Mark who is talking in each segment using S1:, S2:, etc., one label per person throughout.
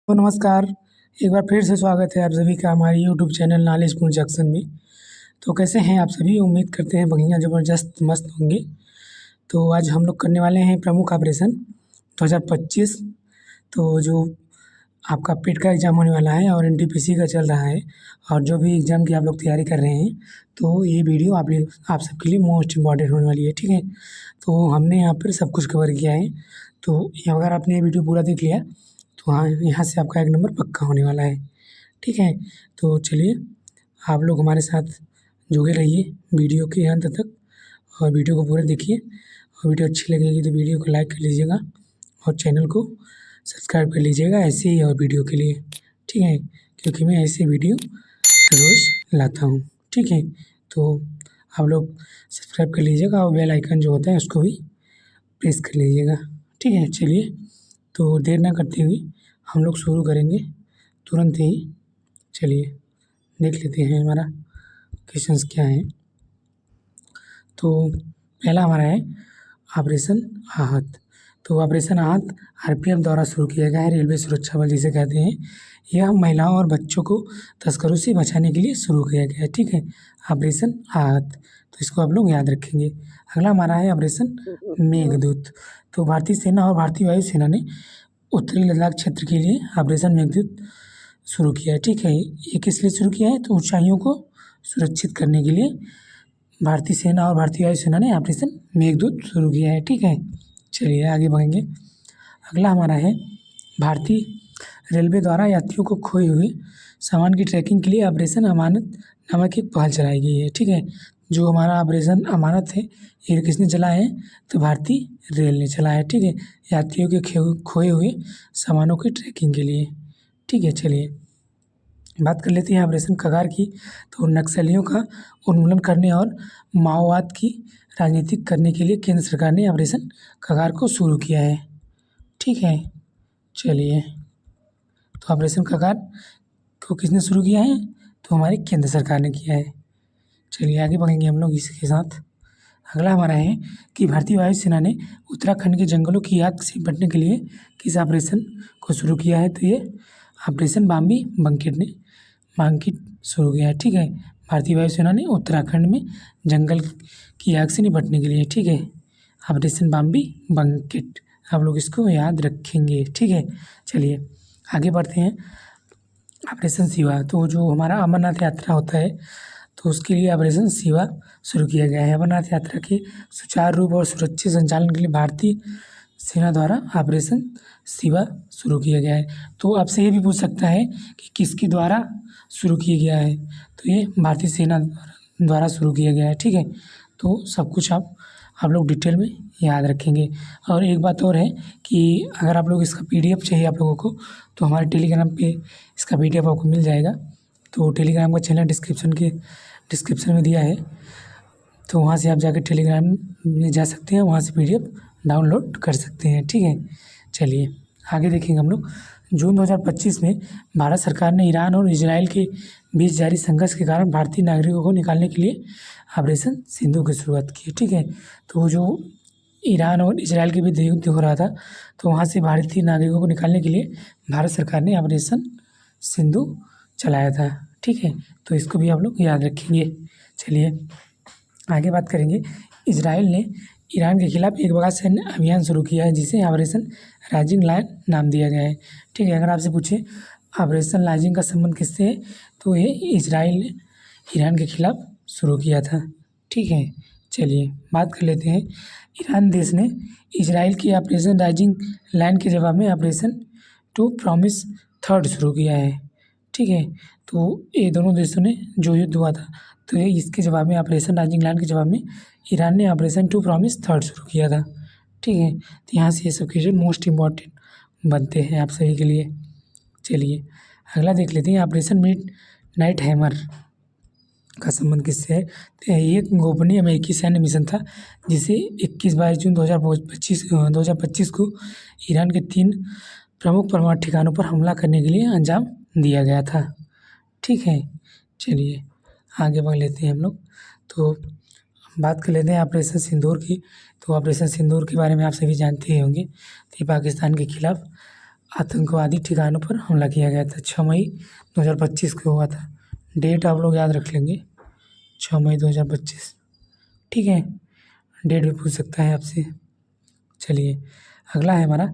S1: तो नमस्कार। एक बार फिर से स्वागत है आप सभी का हमारे यूट्यूब चैनल नॉलेजफुल जंक्शन में। तो कैसे हैं आप सभी? उम्मीद करते हैं बढ़िया ज़बरदस्त मस्त होंगे। तो आज हम लोग करने वाले हैं प्रमुख ऑपरेशन 2025। तो जो आपका पेट का एग्ज़ाम होने वाला है और एनटीपीसी का चल रहा है, और जो भी एग्ज़ाम की आप लोग तैयारी कर रहे हैं, तो ये वीडियो आप सबके लिए मोस्ट इम्पॉर्टेंट होने वाली है, ठीक है। तो हमने यहाँ पर सब कुछ कवर किया है। तो अगर आपने ये वीडियो पूरा देख लिया तो हाँ, यहाँ से आपका 1 नंबर पक्का होने वाला है, ठीक है। तो चलिए, आप लोग हमारे साथ जुड़े रहिए वीडियो के अंत तक, और वीडियो को पूरा देखिए। और वीडियो अच्छी लगेगी तो वीडियो को लाइक कर लीजिएगा और चैनल को सब्सक्राइब कर लीजिएगा ऐसे ही और वीडियो के लिए, ठीक है, क्योंकि मैं ऐसे वीडियो रोज़ लाता हूँ, ठीक है। तो आप लोग सब्सक्राइब कर लीजिएगा और बेल आइकन जो होता है उसको भी प्रेस कर लीजिएगा, ठीक है। चलिए, तो देर ना करते हुए हम लोग शुरू करेंगे तुरंत ही। चलिए देख लेते हैं हमारा क्वेश्चंस क्या है। तो पहला हमारा है ऑपरेशन आहत। तो ऑपरेशन आहत आरपीएफ द्वारा शुरू किया गया है, रेलवे सुरक्षा बल जिसे कहते हैं। यह महिलाओं और बच्चों को तस्करों से बचाने के लिए शुरू किया गया है, ठीक है। ऑपरेशन आहत, तो इसको आप लोग याद रखेंगे। अगला हमारा है ऑपरेशन मेघदूत। तो भारतीय सेना और भारतीय वायुसेना ने उत्तरी लद्दाख क्षेत्र के लिए ऑपरेशन मेघदूत शुरू किया है, ठीक है। ये किस लिए शुरू किया है? तो ऊंचाइयों को सुरक्षित करने के लिए भारतीय सेना और भारतीय वायुसेना ने ऑपरेशन मेघदूत शुरू किया है, ठीक है। चलिए आगे बढ़ेंगे। अगला हमारा है भारतीय रेलवे द्वारा यात्रियों को खोए हुए सामान की ट्रैकिंग के लिए ऑपरेशन अमानत नामक एक पहल चलाई गई है, ठीक है। जो हमारा ऑपरेशन अमानत है, ये किसने चलाया है? तो भारतीय रेल ने चलाया है, ठीक है, यात्रियों के खोए हुए सामानों की ट्रैकिंग के लिए, ठीक है। चलिए बात कर लेते हैं ऑपरेशन कगार की। तो नक्सलियों का उन्मूलन करने और माओवाद की राजनीतिक करने के लिए केंद्र सरकार ने ऑपरेशन कगार को शुरू किया है, ठीक है। चलिए, तो ऑपरेशन कगार को किसने शुरू किया है? तो हमारी केंद्र सरकार ने किया है। चलिए आगे बढ़ेंगे हम लोग इसके साथ। अगला हमारा है कि भारतीय वायुसेना ने उत्तराखंड के जंगलों की आग से निपटने के लिए किस ऑपरेशन को शुरू किया है? तो ये ऑपरेशन बाम्बी बंकिट शुरू किया है, ठीक है। भारतीय वायुसेना ने उत्तराखंड में जंगल की आग से निपटने के लिए, ठीक है, ऑपरेशन बाम्बी बंकिट, आप लोग इसको याद रखेंगे, ठीक है। चलिए आगे बढ़ते हैं। ऑपरेशन शिवा, तो जो हमारा अमरनाथ यात्रा होता है, तो उसके लिए ऑपरेशन शिवा शुरू किया गया है। अमरनाथ यात्रा के सुचारू रूप और सुरक्षित संचालन के लिए भारतीय सेना द्वारा ऑपरेशन शिवा शुरू किया गया है। तो आपसे ये भी पूछ सकता है कि किसके द्वारा शुरू किया गया है? तो ये भारतीय सेना द्वारा शुरू किया गया है, ठीक है। तो सब कुछ आप लोग डिटेल में याद रखेंगे। और एक बात और है कि अगर आप लोग इसका पीडीएफ चाहिए आप लोगों को, तो हमारे टेलीग्राम पे इसका पीडीएफ आपको मिल जाएगा। तो टेलीग्राम का चैनल डिस्क्रिप्शन में दिया है, तो वहाँ से आप जाकर टेलीग्राम में जा सकते हैं, वहाँ से पीडीएफ डाउनलोड कर सकते हैं, ठीक है। चलिए आगे देखेंगे हम लोग। जून 2025 में भारत सरकार ने ईरान और इजराइल के बीच जारी संघर्ष के कारण भारतीय नागरिकों को निकालने के लिए ऑपरेशन सिंधु की शुरुआत की, ठीक है। तो जो ईरान और इजराइल के बीच युद्ध हो रहा था, तो वहाँ से भारतीय नागरिकों को निकालने के लिए भारत सरकार ने ऑपरेशन सिंधु चलाया था, ठीक है। तो इसको भी आप लोग याद रखेंगे। चलिए आगे बात करेंगे। इजराइल ने ईरान के खिलाफ एक बड़ा सैन्य अभियान शुरू किया है जिसे ऑपरेशन राइजिंग लायन नाम दिया गया है, ठीक है। अगर आपसे पूछे ऑपरेशन राइजिंग का संबंध किससे है, तो ये इजराइल ने ईरान के खिलाफ शुरू किया था, ठीक है। चलिए बात कर लेते हैं। ईरान देश ने इजराइल की ऑपरेशन राइजिंग लायन के जवाब में ऑपरेशन टू प्रॉमिस थर्ड शुरू किया है, ठीक है। तो ये दोनों देशों ने जो युद्ध हुआ था, तो ये इसके जवाब में ऑपरेशन राइजिंग लायन के जवाब में ईरान ने ऑपरेशन टू प्रॉमिस थर्ड शुरू किया था, ठीक है। तो यहाँ से ये सब क्वेश्चन मोस्ट इम्पॉर्टेंट बनते हैं आप सभी के लिए। चलिए अगला देख लेते हैं। ऑपरेशन मिड नाइट हैमर का संबंध किससे है? तो ये एक गोपनीय अमेरिकी सैन्य मिशन था जिसे 21-22 जून 2025 को ईरान के 3 प्रमुख परमाणु ठिकानों पर हमला करने के लिए अंजाम दिया गया था, ठीक है। चलिए आगे बढ़ लेते हैं हम लोग। तो बात कर लेते हैं ऑपरेशन सिंदूर की। तो ऑपरेशन सिंदूर के बारे में आप सभी जानते ही होंगे। तो पाकिस्तान के खिलाफ आतंकवादी ठिकानों पर हमला किया गया था। 6 मई 2025 को हुआ था। डेट आप लोग याद रख लेंगे, 6 मई 2025। ठीक है, डेट भी पूछ सकता है आपसे। चलिए अगला है हमारा,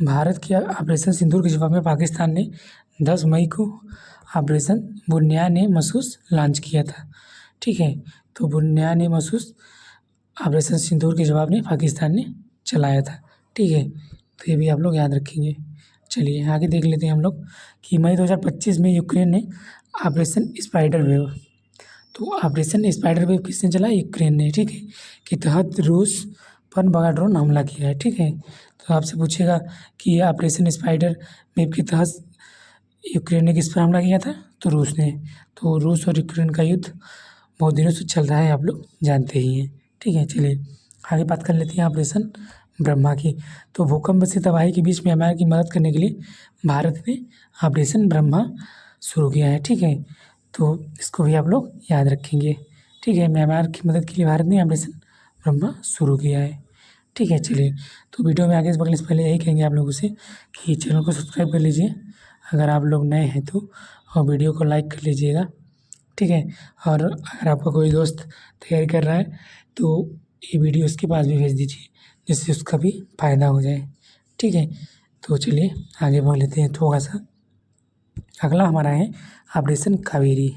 S1: भारत की ऑपरेशन सिंदूर के जवाब में पाकिस्तान ने 10 मई को ऑपरेशन बुनियान ए मसूस लॉन्च किया था। ठीक है, तो बुनियान ए मसूस ऑपरेशन सिंदूर के जवाब में पाकिस्तान ने चलाया था। ठीक है, तो ये भी आप लोग याद रखेंगे। चलिए आगे देख लेते हैं हम लोग कि मई 2025 में यूक्रेन ने ऑपरेशन स्पाइडर वेव, तो ऑपरेशन स्पाइडर वेव किसने चलाया? यूक्रेन ने। ठीक है, के तहत रूस पर बड़ा ड्रोन हमला किया है। ठीक है, तो आपसे पूछेगा कि ये ऑपरेशन स्पाइडर वेव के तहत यूक्रेन ने किस पर हमला किया था? तो रूस ने। तो रूस और यूक्रेन का युद्ध बहुत दिनों से चल रहा है, आप लोग जानते ही हैं। ठीक है, चलिए आगे बात कर लेते हैं ऑपरेशन ब्रह्मा की। तो भूकंप से तबाही के बीच म्यांमार की मदद करने के लिए भारत ने ऑपरेशन ब्रह्मा शुरू किया है। ठीक है, तो इसको भी आप लोग याद रखेंगे। ठीक है, म्यांमार की मदद के लिए भारत ने ऑपरेशन ब्रह्मा शुरू किया है। ठीक है, चलिए तो वीडियो में आगे बढ़ने से पहले यही कहेंगे आप लोगों से कि चैनल को सब्सक्राइब कर लीजिए अगर आप लोग नए हैं तो, और वीडियो को लाइक कर लीजिएगा। ठीक है, और अगर आपका कोई दोस्त तैयारी कर रहा है तो ये वीडियो उसके पास भी भेज दीजिए जिससे उसका भी फ़ायदा हो जाए। ठीक है, तो चलिए आगे बढ़ लेते हैं थोड़ा सा। अगला हमारा है ऑपरेशन कावेरी।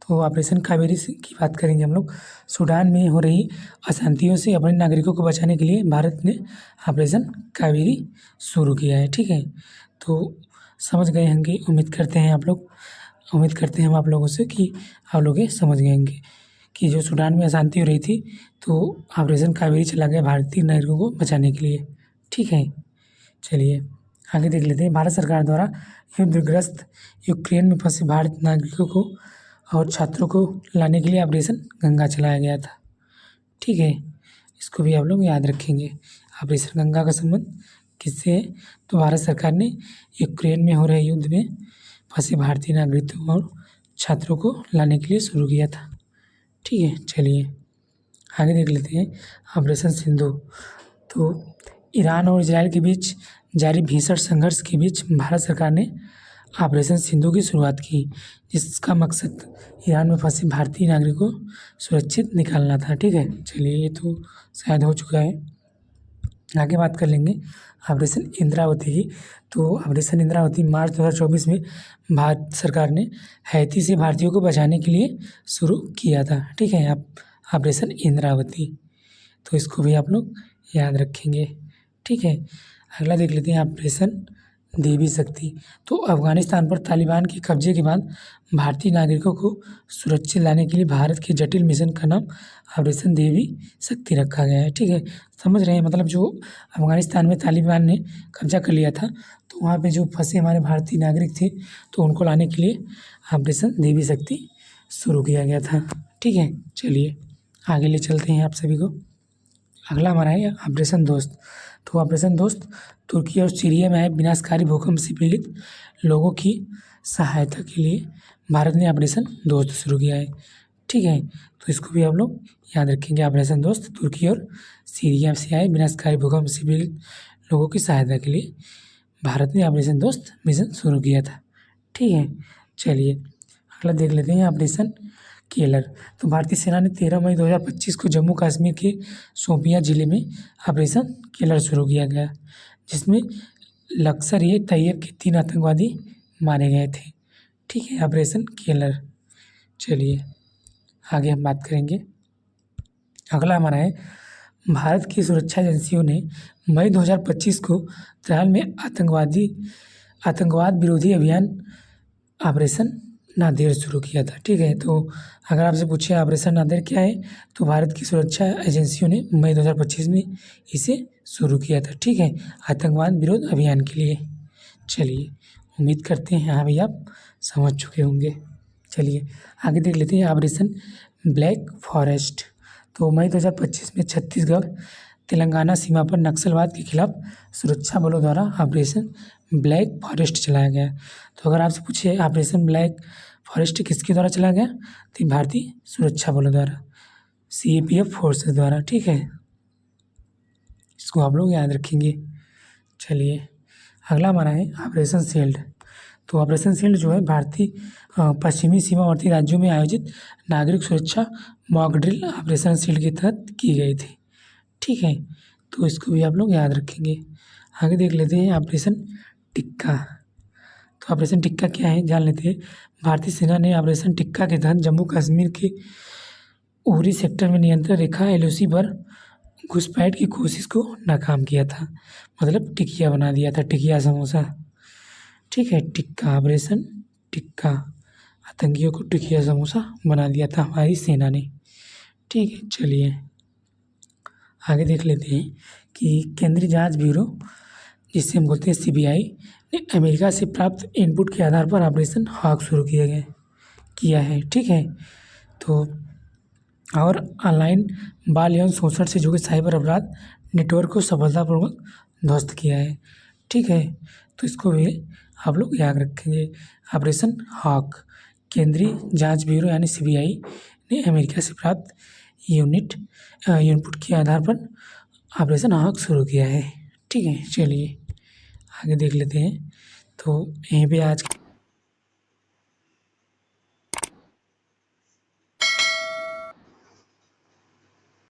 S1: तो ऑपरेशन कावेरी की बात करेंगे हम लोग। सूडान में हो रही अशांतियों से अपने नागरिकों को बचाने के लिए भारत ने ऑपरेशन कावेरी शुरू किया है। ठीक है, तो समझ गए होंगे, उम्मीद करते हैं हम आप लोगों से कि आप लोग ये समझ गए होंगे कि जो सूडान में अशांति हो रही थी तो ऑपरेशन कावेरी चला गया भारतीय नागरिकों को बचाने के लिए। ठीक है, चलिए आगे देख लेते हैं। भारत सरकार द्वारा युद्धग्रस्त यूक्रेन में फंसे भारतीय नागरिकों को और छात्रों को लाने के लिए ऑपरेशन गंगा चलाया गया था। ठीक है, इसको भी आप लोग याद रखेंगे। ऑपरेशन गंगा का संबंध किससे है? तो भारत सरकार ने यूक्रेन में हो रहे युद्ध में फंसे भारतीय नागरिकों और छात्रों को लाने के लिए शुरू किया था। ठीक है, चलिए आगे देख लेते हैं ऑपरेशन सिंधु। तो ईरान और इजराइल के बीच जारी भीषण संघर्ष के बीच भारत सरकार ने ऑपरेशन सिंधु की शुरुआत की, जिसका मकसद ईरान में फंसे भारतीय नागरिकों को सुरक्षित निकालना था। ठीक है, चलिए ये तो शायद हो चुका है। आगे बात कर लेंगे ऑपरेशन इंद्रावती की। तो ऑपरेशन इंद्रावती मार्च 2024 में भारत सरकार ने हैती से भारतीयों को बचाने के लिए शुरू किया था। ठीक है, आप ऑपरेशन इंद्रावती, तो इसको भी आप लोग याद रखेंगे। ठीक है, अगला देख लेते हैं ऑपरेशन देवी शक्ति। तो अफगानिस्तान पर तालिबान के कब्जे के बाद भारतीय नागरिकों को सुरक्षित लाने के लिए भारत के जटिल मिशन का नाम ऑपरेशन देवी शक्ति रखा गया है। ठीक है, समझ रहे हैं, मतलब जो अफगानिस्तान में तालिबान ने कब्जा कर लिया था तो वहाँ पे जो फंसे हमारे भारतीय नागरिक थे तो उनको लाने के लिए ऑपरेशन देवी शक्ति शुरू किया गया था। ठीक है, चलिए आगे ले चलते हैं आप सभी को। अगला हमारा है ऑपरेशन दोस्त। तो ऑपरेशन दोस्त तुर्की और सीरिया में आए विनाशकारी भूकंप से पीड़ित लोगों की सहायता के लिए भारत ने ऑपरेशन दोस्त शुरू किया है। ठीक है, तो इसको भी आप लोग याद रखेंगे। ऑपरेशन दोस्त तुर्की और सीरिया से आए विनाशकारी भूकंप से पीड़ित लोगों की सहायता के लिए भारत ने ऑपरेशन दोस्त मिशन शुरू किया था। ठीक है, चलिए अगला देख लेते हैं ऑपरेशन केलर। तो भारतीय सेना ने 13 मई 2025 को जम्मू कश्मीर के शोपियां जिले में ऑपरेशन केलर शुरू किया गया, जिसमें लश्कर-ए-तैयबा के 3 आतंकवादी मारे गए थे। ठीक है, ऑपरेशन केलर। चलिए आगे हम बात करेंगे। अगला हमारा है भारत की सुरक्षा एजेंसियों ने मई 2025 को त्राल में आतंकवाद विरोधी अभियान ऑपरेशन नादेर शुरू किया था। ठीक है, तो अगर आपसे पूछे ऑपरेशन नादेर क्या है तो भारत की सुरक्षा एजेंसियों ने मई 2025 में इसे शुरू किया था। ठीक है, आतंकवाद विरोध अभियान के लिए। चलिए उम्मीद करते हैं हाँ भैया आप समझ चुके होंगे। चलिए आगे देख लेते हैं ऑपरेशन ब्लैक फॉरेस्ट। तो मई 2025 में छत्तीसगढ़ तेलंगाना सीमा पर नक्सलवाद के खिलाफ सुरक्षा बलों द्वारा ऑपरेशन ब्लैक फॉरेस्ट चलाया गया। तो अगर आपसे पूछे ऑपरेशन ब्लैक फॉरेस्ट किसके द्वारा चलाया गया तो भारतीय सुरक्षा बलों द्वारा, CAPF फोर्सेस द्वारा। ठीक है, इसको आप लोग याद रखेंगे। चलिए अगला हमारा है ऑपरेशन शील्ड। तो ऑपरेशन शील्ड जो है भारतीय पश्चिमी सीमावर्ती राज्यों में आयोजित नागरिक सुरक्षा मॉक ड्रिल ऑपरेशन शील्ड के तहत की गई थी। ठीक है, तो इसको भी आप लोग याद रखेंगे। आगे देख लेते हैं ऑपरेशन टिक्का। तो ऑपरेशन टिक्का क्या है जान लेते हैं। भारतीय सेना ने ऑपरेशन टिक्का के तहत जम्मू कश्मीर के उरी सेक्टर में नियंत्रण रेखा एलओसी पर घुसपैठ की कोशिश को नाकाम किया था। मतलब टिकिया बना दिया था, टिकिया समोसा। ठीक है, टिक्का, ऑपरेशन टिक्का, आतंकियों को टिकिया समोसा बना दिया था हमारी सेना ने। ठीक है, चलिए आगे देख लेते हैं कि केंद्रीय जांच ब्यूरो, जिससे हम बोलते हैं सीबीआई, ने अमेरिका से प्राप्त इनपुट के आधार पर ऑपरेशन हॉक शुरू किया है। ठीक है, तो और ऑनलाइन बाल यौन शोषण से जुड़े साइबर अपराध नेटवर्क को सफलतापूर्वक ध्वस्त किया है। ठीक है, तो इसको भी आप लोग याद रखेंगे। ऑपरेशन हॉक, केंद्रीय जांच ब्यूरो यानी सीबीआई ने अमेरिका से प्राप्त इनपुट के आधार पर ऑपरेशन हॉक शुरू किया है। ठीक है, चलिए आगे देख लेते हैं। तो यहीं पे आज